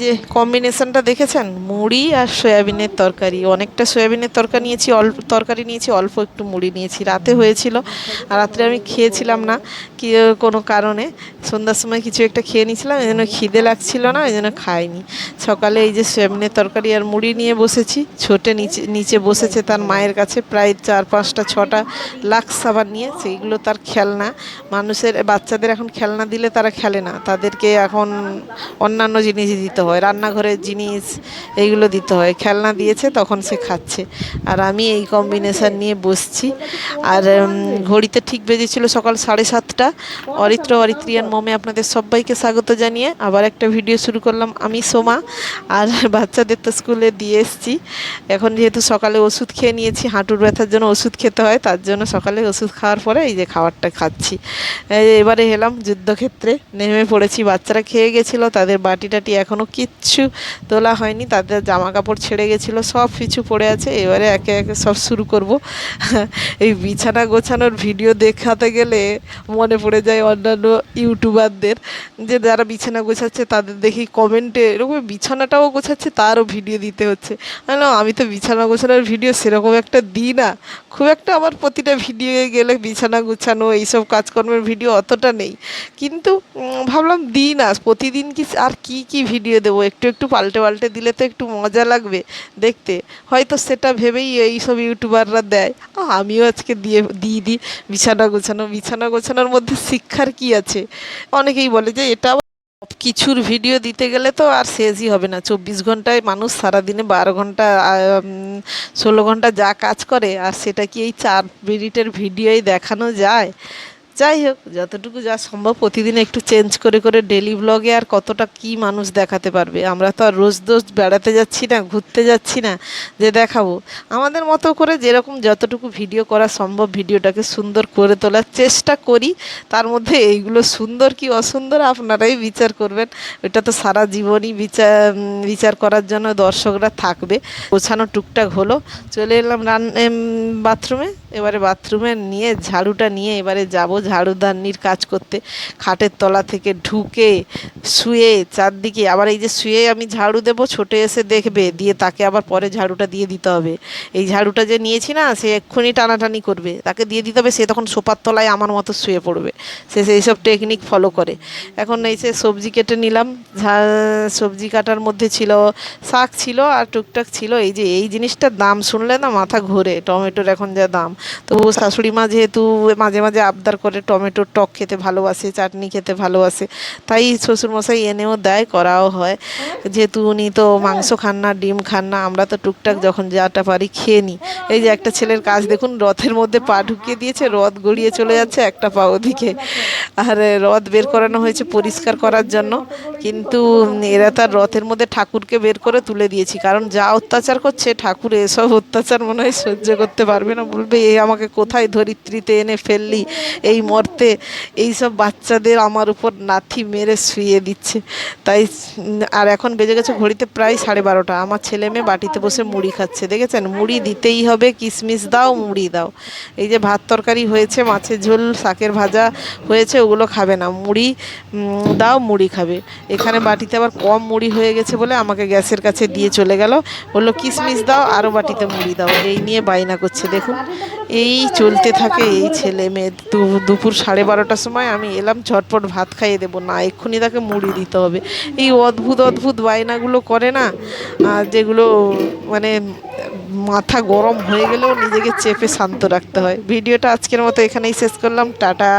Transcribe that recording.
যে কম্বিনেশনটা দেখেছেন, মুড়ি আর সয়াবিনের তরকারি। অনেকটা সয়াবিনের তরকারি নিয়েছি, তরকারি নিয়েছি, অল্প একটু মুড়ি নিয়েছি। রাতে হয়েছিল, আর রাত্রে আমি খেয়েছিলাম না কি কোনো কারণে। সন্ধ্যার সময় কিছু একটা খেয়ে নিয়েছিলাম, এই জন্য খিদে লাগছিল না, এই জন্য খাইনি। সকালে এই যে সয়াবিনের তরকারি আর মুড়ি নিয়ে বসেছি। ছোটে নিচে নিচে বসেছে তার মায়ের কাছে, প্রায় 4-5-6টা লাক্স সাবান নিয়ে। সেইগুলো তার খেলনা। মানুষের বাচ্চাদের এখন খেলনা দিলে তারা খেলে না, তাদেরকে এখন অন্যান্য জিনিস দিতে হয়, রান্নাঘরের জিনিস এইগুলো দিতে হয়। খেলনা দিয়েছে তখন সে খাচ্ছে, আর আমি এই কম্বিনেশান নিয়ে বসছি। আর ঘড়িতে ঠিক বেজেছিল সকাল 7:30। অরিত্র অরিত্রিয়ান মমে আপনাদের সবাইকে স্বাগত জানিয়ে আবার একটা ভিডিও শুরু করলাম। আমি সোমা, আর বাচ্চাদের তো স্কুলে দিয়ে এসছি। এখন যেহেতু সকালে ওষুধ খেয়ে নিয়েছি, হাঁটুর ব্যথার জন্য ওষুধ খেতে হয়, তার জন্য সকালে ওষুধ খাওয়ার পরে এই যে খাবারটা খাচ্ছি। এবারে এলাম যুদ্ধক্ষেত্রে, নেমে পড়েছি। বাচ্চারা খেয়ে গেছিলো, তাদের বাটি টাটি এখনও কিচ্ছু তোলা হয়নি, তাদের জামা কাপড় ছেড়ে গেছিলো, সব কিছু পড়ে আছে। এবারে একে একে সব শুরু করব। এই বিছানা গোছানোর ভিডিও দেখাতে গেলে মনে পড়ে যায় অন্যান্য ইউটিউবারদের, যে যারা বিছানা গোছাচ্ছে তাদের দেখি কমেন্টে এরকম বিছানাটাও গোছাচ্ছে তারও ভিডিও দিতে হচ্ছে। আমি তো বিছানা গোছানোর ভিডিও সেরকম একটা দিই না, খুব একটা আমার প্রতিটা ভিডিওয়ে গেলে বিছানা গোছানো এইসব কাজকর্মের ভিডিও অতটা নেই। কিন্তু ভাবলাম দিই না, প্রতিদিন কি আর কি ভিডিও দেবো, একটু একটু পাল্টে পাল্টে দিলে তো একটু মজা লাগবে দেখতে। হয়তো সেটা ভেবেই এইসব ইউটিউবাররা দেয়, আমিও আজকে দিয়ে দিই বিছানা গোছানো। বিছানা গোছানোর মধ্যে শিক্ষার কি আছে? অনেকেই বলে যে এটা সব কিছুর ভিডিও দিতে গেলে তো আর শেষই হবে না। 24 ঘন্টায় মানুষ সারাদিনে 12 ঘন্টা 16 ঘন্টা যা কাজ করে, আর সেটা কি এই 4 মিনিটের ভিডিওই দেখানো যায়? যাই হোক, যতটুকু যা সম্ভব প্রতিদিন একটু চেঞ্জ করে করে ডেলি ব্লগে আর কতটা কি মানুষ দেখাতে পারবে। আমরা তো আর রোজ রোজ বেড়াতে যাচ্ছি না, ঘুরতে যাচ্ছি না যে দেখাবো। আমাদের মতো করে যেরকম যতটুকু ভিডিও করা সম্ভব ভিডিওটাকে সুন্দর করে তোলার চেষ্টা করি। তার মধ্যে এইগুলো সুন্দর কি অসুন্দর আপনারাই বিচার করবেন। এটা তো সারা জীবনই বিচার করার জন্য দর্শকরা থাকবে। গোছানো টুকটাক হলো, চলে এলাম বাথরুমে। এবারে বাথরুমে নিয়ে ঝাড়ুটা নিয়ে এবারে যাব ঝাড়ুদানির কাজ করতে। খাটের তলা থেকে ঢুকে শুয়ে চারদিকে, আবার এই যে শুয়ে আমি ঝাড়ু দেবো, ছোটে এসে দেখবে, দিয়ে তাকে আবার পরে ঝাড়ুটা দিয়ে দিতে হবে। এই ঝাড়ুটা যে নিয়েছি না, সে এক্ষুনি টানাটানি করবে, তাকে দিয়ে দিতে হবে। সে তখন সোফার তলায় আমার মতো শুয়ে পড়বে, সে সেই সব টেকনিক ফলো করে। এখন এই যে সবজি কেটে নিলাম। সবজি কাটার মধ্যে ছিল শাক, ছিল আর টুকটাক ছিল। এই যে এই জিনিসটার দাম শুনলে না মাথা ঘোরে, টমেটোর এখন যা দাম। তো শাশুড়ি মা যেহেতু মাঝে মাঝে আবদার করে, টমেটোর টক খেতে ভালোবাসে, চাটনি খেতে ভালোবাসে, তাই শ্বশুরমশাই এনেও দেয়, করাও হয়। যেহেতু উনি তো মাংস খান না, ডিম খান না, আমরা তো টুকটাক যখন যাটা পারি খেয়ে নিই। এই যে একটা ছেলের কাজ দেখুন, রথের মধ্যে পা ঢুকিয়ে দিয়েছে, রথ গড়িয়ে চলে যাচ্ছে, একটা পা ওদিকে। আর রথ বের করানো হয়েছে পরিষ্কার করার জন্য, কিন্তু এরা তার রথের মধ্যে ঠাকুরকে বের করে তুলে দিয়েছি, কারণ যা অত্যাচার করছে ঠাকুর, এসব অত্যাচার মনে হয় সহ্য করতে পারবে না, বলবে এ আমাকে কোথায় ধরিত্রীতে এনে ফেললি এই মর্তে। এইসব বাচ্চাদের আমার উপর নাথি মেরে শুইয়ে দিচ্ছে। তাই আর এখন বেজে গেছে ঘড়িতে প্রায় 12:30। আমার ছেলে মেয়ে বাটিতে বসে মুড়ি খাচ্ছে, দেখেছেন? মুড়ি দিতেই হবে, কিশমিশ দাও, মুড়ি দাও। এই যে ভাত তরকারি হয়েছে, মাছের ঝোল, শাকের ভাজা হয়েছে, ওগুলো খাবে না, মুড়ি দাও, মুড়ি খাবে। এখানে বাটিতে আবার কম মুড়ি হয়ে গেছে বলে আমাকে গ্যাসের কাছে দিয়ে চলে গেল, বললো কিশমিশ দাও, আরও বাটিতে মুড়ি দাও। এই নিয়ে বায়না করছে দেখুন। এই চলতে থাকে এই ছেলে মেয়ে। দুপুর 12:30টার সময় আমি এলাম, ঝটপট ভাত খাইয়ে দেবো না, এক্ষুনি তাকে মুড়ি দিতে হবে। এই অদ্ভুত অদ্ভুত বায়নাগুলো করে না, যেগুলো মানে মাথা গরম হয়ে গেলেও নিজেকে চেপে শান্ত রাখতে হয়। ভিডিওটা আজকের মতো এখানেই শেষ করলাম, টাটা।